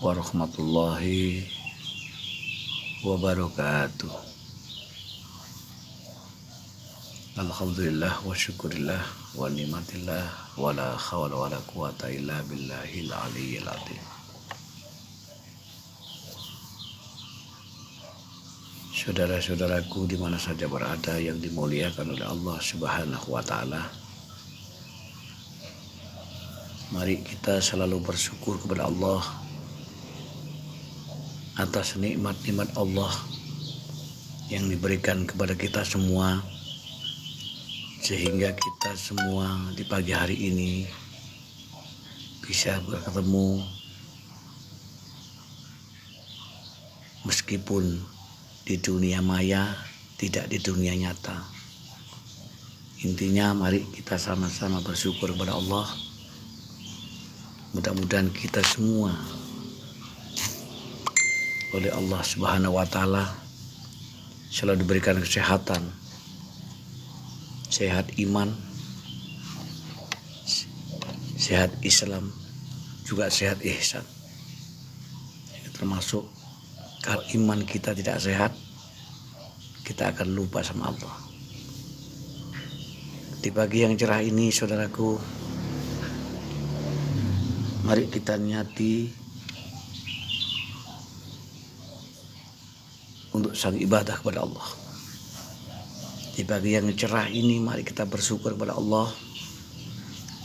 warahmatullahi wabarakatuh. Alhamdulillah wa syukurillah wa ni'matillah wa la hawla wa la quwata illa billahil aliyyil azim. Saudara-saudaraku di mana saja berada yang dimuliakan oleh Allah Subhanahu wa taala. Mari kita selalu bersyukur kepada Allah atas nikmat-nikmat Allah yang diberikan kepada kita semua, sehingga kita semua di pagi hari ini bisa bertemu meskipun di dunia maya, tidak di dunia nyata. Intinya mari kita sama-sama bersyukur kepada Allah. Mudah-mudahan kita semua oleh Allah Subhanahu wa taala selalu diberikan kesehatan, sehat iman, sehat Islam, juga sehat ihsan. Termasuk kalau iman kita tidak sehat, kita akan lupa sama Allah. Di pagi yang cerah ini, saudaraku, mari kita niati untuk sang ibadah kepada Allah. Di pagi yang cerah ini mari kita bersyukur kepada Allah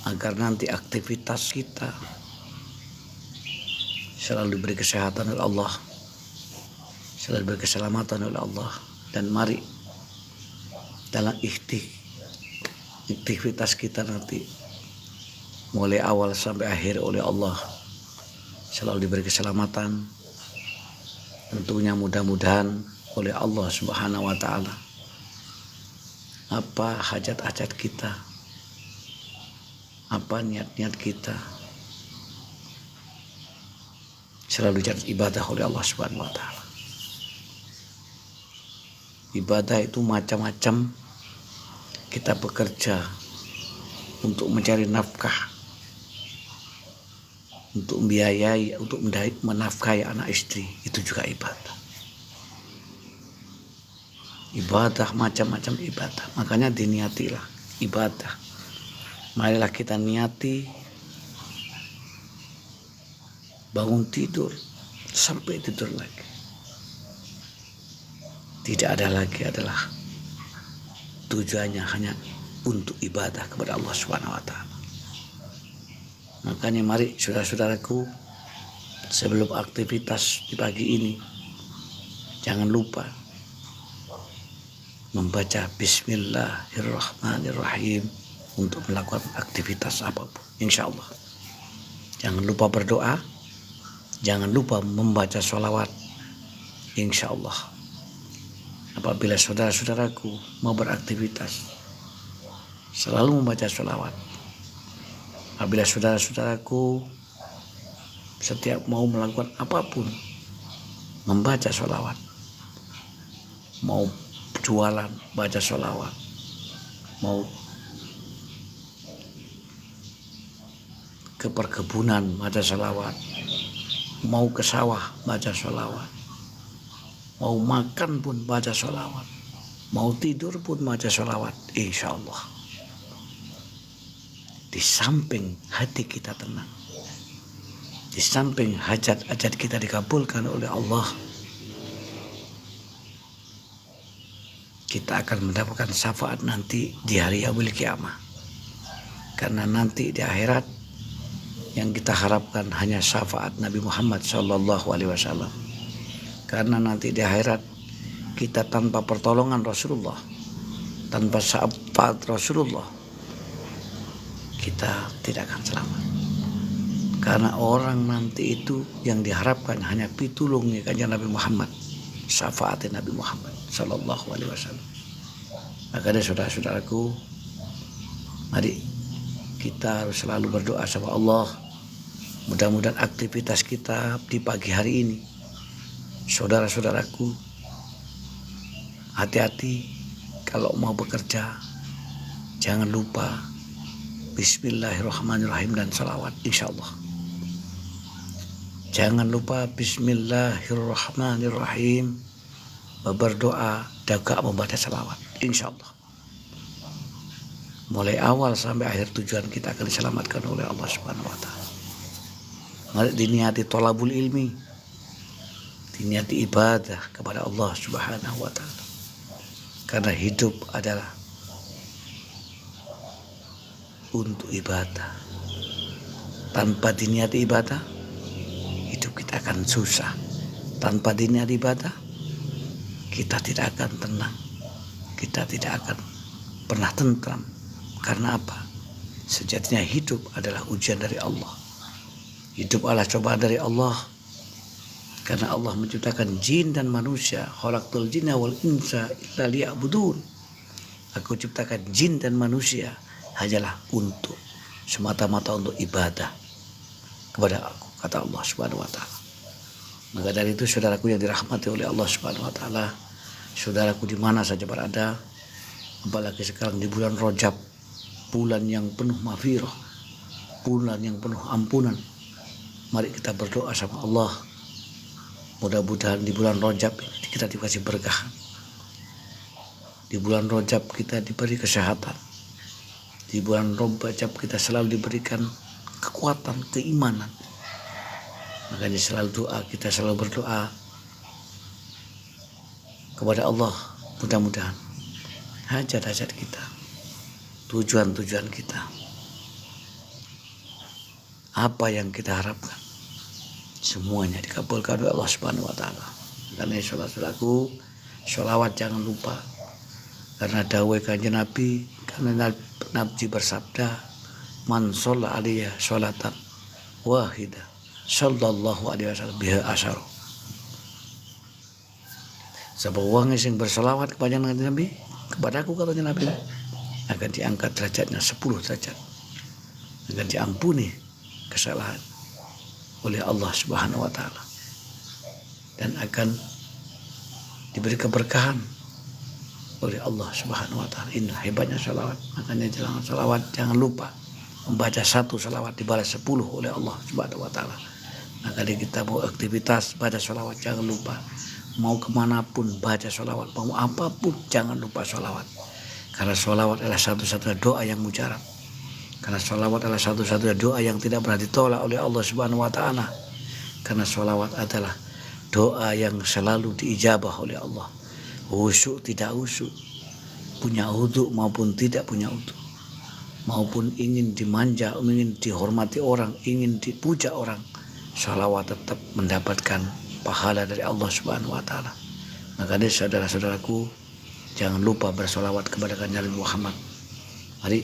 agar nanti aktivitas kita selalu diberi kesehatan oleh Allah, selalu diberi keselamatan oleh Allah. Dan mari dalam aktivitas kita nanti mulai awal sampai akhir oleh Allah selalu diberi keselamatan. Tentunya mudah-mudahan oleh Allah Subhanahu wa taala apa hajat-hajat kita, apa niat-niat kita selalu jadi ibadah oleh Allah Subhanahu wa taala. Ibadah itu macam-macam. Kita bekerja untuk mencari nafkah, untuk membiayai, untuk menafkahi anak istri, itu juga ibadah. Ibadah, macam-macam ibadah. Makanya diniatilah ibadah. Marilah kita niati bangun tidur sampai tidur lagi. Tidak ada lagi adalah tujuannya hanya untuk ibadah kepada Allah Subhanahu wa taala. Makanya mari saudara-saudaraku, sebelum aktivitas di pagi ini jangan lupa membaca Bismillahirrahmanirrahim untuk melakukan aktivitas apapun, insya Allah. Jangan lupa berdoa, jangan lupa membaca sholawat, insya Allah. Apabila saudara-saudaraku mau beraktivitas, selalu membaca sholawat. Apabila saudara-saudaraku setiap mau melakukan apapun, membaca sholawat. Mau jualan, baca sholawat. Mau ke perkebunan, baca sholawat. Mau ke sawah, baca sholawat. Mau makan pun baca sholawat. Mau tidur pun baca sholawat, insya Allah. Di samping hati kita tenang, di samping hajat-hajat kita dikabulkan oleh Allah, kita akan mendapatkan syafaat nanti di hari yaumil qiyamah. Karena nanti di akhirat yang kita harapkan hanya syafaat Nabi Muhammad SAW. Karena nanti di akhirat kita tanpa pertolongan Rasulullah, tanpa syafaat Rasulullah, kita tidak akan selamat. Karena orang nanti itu yang diharapkan hanya pitulungnya kanjeng Nabi Muhammad, syafaat Nabi Muhammad sallallahu alaihi wasallam. Makanya saudara-saudaraku, mari kita harus selalu berdoa sama Allah. Mudah-mudahan aktivitas kita di pagi hari ini, saudara-saudaraku, hati-hati kalau mau bekerja, jangan lupa Bismillahirrahmanirrahim dan salawat, insya Allah. Jangan lupa Bismillahirrahmanirrahim berdoa, jaga membaca salawat. Insya Allah mulai awal sampai akhir tujuan kita akan diselamatkan oleh Allah Subhanahu wa Ta'ala. Mari diniati tolabul ilmi, diniati ibadah kepada Allah Subhanahu wa Ta'ala, karena hidup adalah untuk ibadah. Tanpa diniati ibadah, hidup kita akan susah. Tanpa diniati ibadah, kita tidak akan tenang, kita tidak akan pernah tentram. Karena apa? Sejatinya hidup adalah ujian dari Allah. Hidup adalah cobaan dari Allah. Karena Allah menciptakan jin dan manusia. Khalaqtul jinna wal insa illa liya'budun. Aku ciptakan jin dan manusia hanyalah untuk semata-mata untuk ibadah kepada aku, kata Allah Subhanahu wa Ta'ala. Maka dari itu, saudaraku yang dirahmati oleh Allah Subhanahu wa Ta'ala, saudaraku di mana saja berada, apalagi sekarang di bulan Rajab, bulan yang penuh maghfirah, bulan yang penuh ampunan. Mari kita berdoa sama Allah, mudah-mudahan di bulan Rajab ini kita dikasih berkah. Di bulan Rajab kita diberi kesehatan. Di bulan Rajab kita selalu diberikan kekuatan, keimanan. Makanya selalu doa, kita selalu berdoa kepada Allah, mudah-mudahan hajat-hajat kita, tujuan-tujuan kita, apa yang kita harapkan, semuanya dikabulkan oleh Allah Subhanahu wa Ta'ala. Karena saudaraku, sholawat jangan lupa. Karena dawai kanjeng Nabi, karena Nabi bersabda, man sholla alaiya sholatan wahidah sallallahu alaihi wasallam biha asyara. Sebab wong sing bersolawat kepada Nabi, kepadaku, katanya Nabi, akan diangkat derajatnya 10 derajat, akan diampuni kesalahan oleh Allah Subhanahu wa Ta'ala, dan akan diberi keberkahan oleh Allah Subhanahu wa Ta'ala. Inilah hebatnya salawat. Makanya jangan salawat, jangan lupa membaca 1 salawat dibalas 10 oleh Allah Subhanahu wa Ta'ala. Maka kita mau aktivitas baca salawat, jangan lupa. Mau kemanapun baca salawat, mau apapun jangan lupa salawat. Karena sholawat adalah satu-satunya doa yang mujarab. Karena sholawat adalah satu-satunya doa yang tidak pernah ditolak oleh Allah Subhanahu wa Ta'ala. Karena sholawat adalah doa yang selalu diijabah oleh Allah. Khusyuk tidak khusyuk, punya udhu maupun tidak punya udhu, maupun ingin dimanja, ingin dihormati orang, ingin dipuja orang, sholawat tetap mendapatkan pahala dari Allah Subhanahu wa Ta'ala. Maka dari saudara-saudaraku, jangan lupa bersolawat kepada kanjeng Nabi Muhammad. Mari,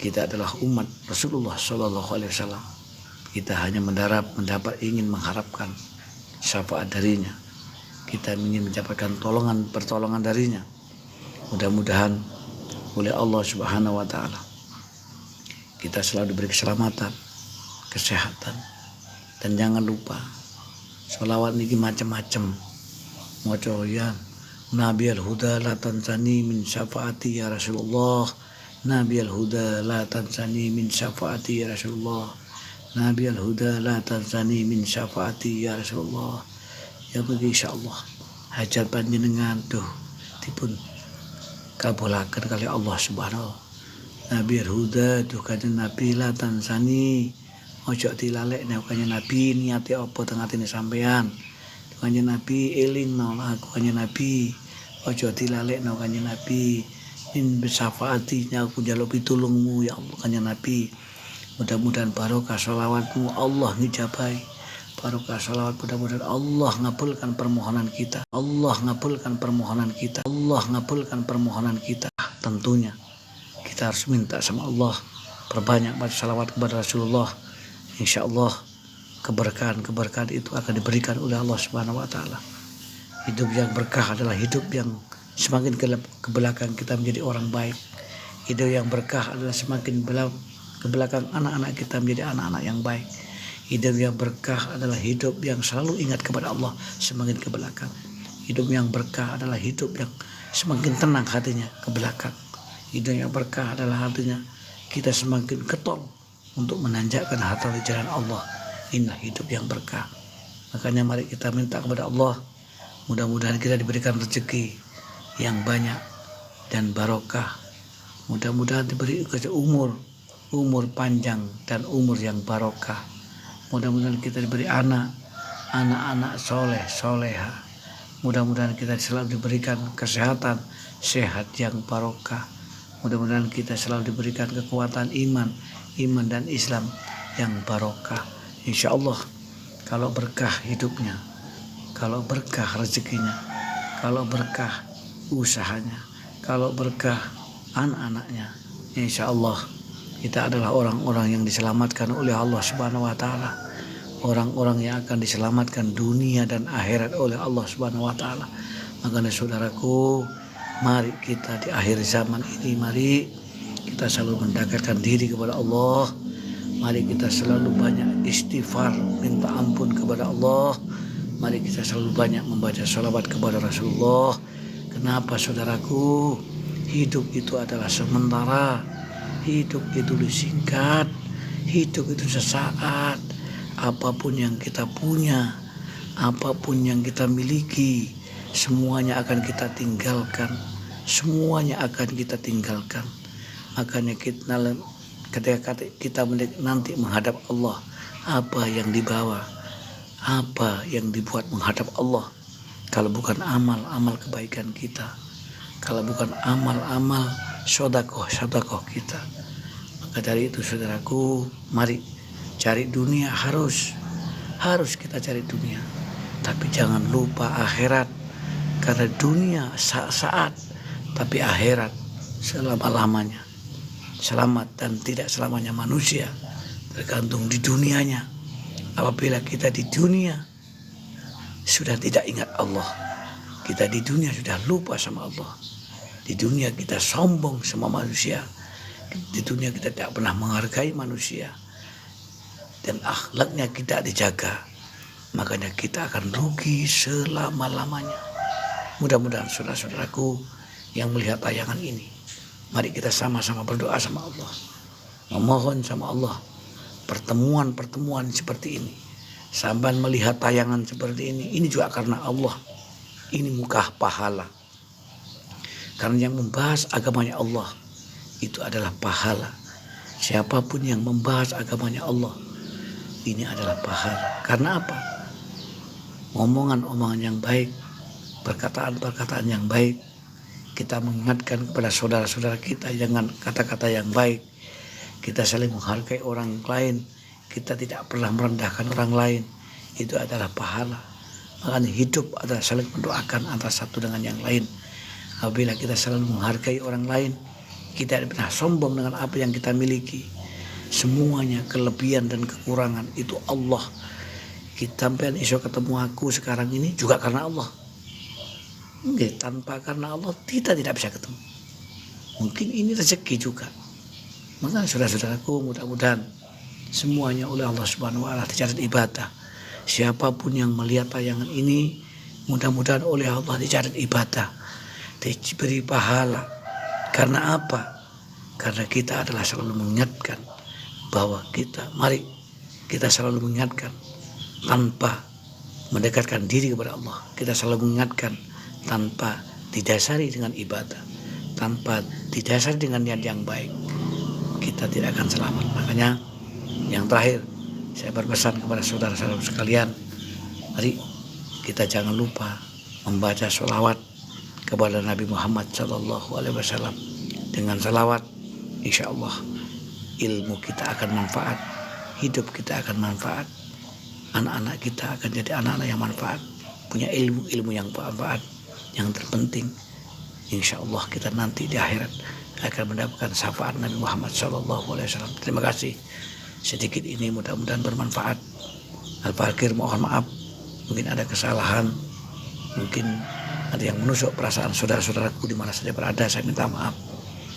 kita adalah umat Rasulullah Sallallahu Alaihi Wasallam. Kita hanya ingin mengharapkan syafaat darinya. Kita ingin mendapatkan pertolongan darinya. Mudah-mudahan oleh Allah Subhanahu wa Ta'ala kita selalu diberi keselamatan, kesehatan, dan jangan lupa sholawat ini macam-macam. Moco ya Nabi al-Huda la tansani min syafaati ya Rasulullah. Nabi al-Huda la tansani min syafaati ya Rasulullah. Nabi al-Huda la tansani min syafaati ya Rasulullah. Ya bagi insyaallah hajat panjenengan tuh dipun kabulaken kali Allah Subhanahu. Nabi al-Huda tuh kanjeng Nabi la tansani, ojo dilalekne kanjeng Nabi niate apa teng atine sampean. Kanjeng Nabi eling nolak aku kanjeng Nabi, ojo dilalekno kanjeng Nabi. In bersafaatinya aku njaluk pitulungmu ya Allah kanjeng Nabi. Mudah-mudahan barokah sholawatmu Allah ngijabahi. Barokah sholawat, mudah-mudahan Allah ngabulkan permohonan kita. Allah ngabulkan permohonan kita. Allah ngabulkan permohonan kita. Tentunya kita harus minta sama Allah perbanyak baca sholawat kepada Rasulullah. Insya Allah keberkahan itu akan diberikan oleh Allah Subhanahu wa Ta'ala. Hidup yang berkah adalah hidup yang semakin ke belakang kita menjadi orang baik. Hidup yang berkah adalah semakin ke belakang anak-anak kita menjadi anak-anak yang baik. Hidup yang berkah adalah hidup yang selalu ingat kepada Allah semakin ke belakang. Hidup yang berkah adalah hidup yang semakin tenang hatinya ke belakang. Hidup yang berkah adalah hatinya kita semakin ketol untuk menanjakkan harta di jalan Allah. Inilah hidup yang berkah. Makanya mari kita minta kepada Allah, mudah-mudahan kita diberikan rezeki yang banyak dan barokah. Mudah-mudahan diberi umur panjang dan umur yang barokah. Mudah-mudahan kita diberi anak-anak soleh, soleha. Mudah-mudahan kita selalu diberikan kesehatan, sehat yang barokah. Mudah-mudahan kita selalu diberikan kekuatan iman dan Islam yang barokah. Insya Allah, kalau berkah hidupnya, kalau berkah rezekinya, kalau berkah usahanya, kalau berkah anak-anaknya, insya Allah kita adalah orang-orang yang diselamatkan oleh Allah Subhanahu wa Ta'ala, orang-orang yang akan diselamatkan dunia dan akhirat oleh Allah Subhanahu wa Ta'ala. Makanya saudaraku, mari kita di akhir zaman ini, mari kita selalu mendekatkan diri kepada Allah. Mari kita selalu banyak istighfar, minta ampun kepada Allah. Mari kita selalu banyak membaca sholawat kepada Rasulullah. Kenapa saudaraku? Hidup itu adalah sementara. Hidup itu singkat. Hidup itu sesaat. Apapun yang kita punya, apapun yang kita miliki, semuanya akan kita tinggalkan. Semuanya akan kita tinggalkan. Makanya ketika kita nanti menghadap Allah, apa yang dibawa, apa yang dibuat menghadap Allah, kalau bukan amal kebaikan kita, kalau bukan amal sodakoh kita. Maka dari itu saudaraku, mari cari dunia, harus kita cari dunia, tapi jangan lupa akhirat. Karena dunia saat, tapi akhirat selama-lamanya. Selamat dan tidak selamanya manusia tergantung di dunianya. Apabila kita di dunia sudah tidak ingat Allah, kita di dunia sudah lupa sama Allah, di dunia kita sombong sama manusia, di dunia kita tidak pernah menghargai manusia, dan akhlaknya kita dijaga, makanya kita akan rugi selama-lamanya. Mudah-mudahan saudara-saudaraku yang melihat tayangan ini, mari kita sama-sama berdoa sama Allah, memohon sama Allah pertemuan seperti ini. Sampai melihat tayangan seperti ini juga karena Allah. Ini muka pahala. Karena yang membahas agamanya Allah itu adalah pahala. Siapapun yang membahas agamanya Allah, ini adalah pahala. Karena apa? Omongan-omongan yang baik, perkataan-perkataan yang baik. Kita mengingatkan kepada saudara-saudara kita dengan kata-kata yang baik. Kita saling menghargai orang lain. Kita tidak pernah merendahkan orang lain. Itu adalah pahala. Makanya hidup adalah saling mendoakan antara satu dengan yang lain. Apabila kita selalu menghargai orang lain, kita tidak pernah sombong dengan apa yang kita miliki. Semuanya kelebihan dan kekurangan itu Allah. Kita sampai iso ketemu aku sekarang ini juga karena Allah. Enggak, tanpa karena Allah kita tidak bisa ketemu. Mungkin ini rezeki juga. Maka saudara-saudaraku, mudah-mudahan semuanya oleh Allah Subhanahu wa Ta'ala dicatat ibadah. Siapapun yang melihat tayangan ini, mudah-mudahan oleh Allah dicatat ibadah, diberi pahala. Karena apa? Karena kita adalah selalu mengingatkan bahwa mari kita selalu mengingatkan tanpa mendekatkan diri kepada Allah. Kita selalu mengingatkan tanpa didasari dengan ibadah, tanpa didasari dengan niat yang baik, kita tidak akan selamat. Makanya yang terakhir saya berpesan kepada saudara-saudara sekalian, mari kita jangan lupa membaca sholawat kepada Nabi Muhammad SAW. Dengan sholawat, insya Allah ilmu kita akan manfaat, hidup kita akan manfaat, anak-anak kita akan jadi anak-anak yang manfaat, punya ilmu yang bermanfaat. Yang terpenting, insya Allah kita nanti di akhirat akan mendapatkan syafaat Nabi Muhammad SAW. Terima kasih. Sedikit ini mudah-mudahan bermanfaat. Al-Fakir mohon maaf, mungkin ada kesalahan, mungkin ada yang menusuk perasaan saudara-saudaraku di mana saja berada. Saya minta maaf.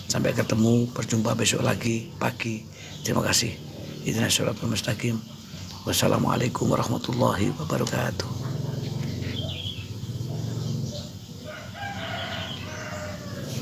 Sampai ketemu, berjumpa besok lagi pagi. Terima kasih. Ihdinas siratal mustaqim. Wassalamualaikum warahmatullahi wabarakatuh.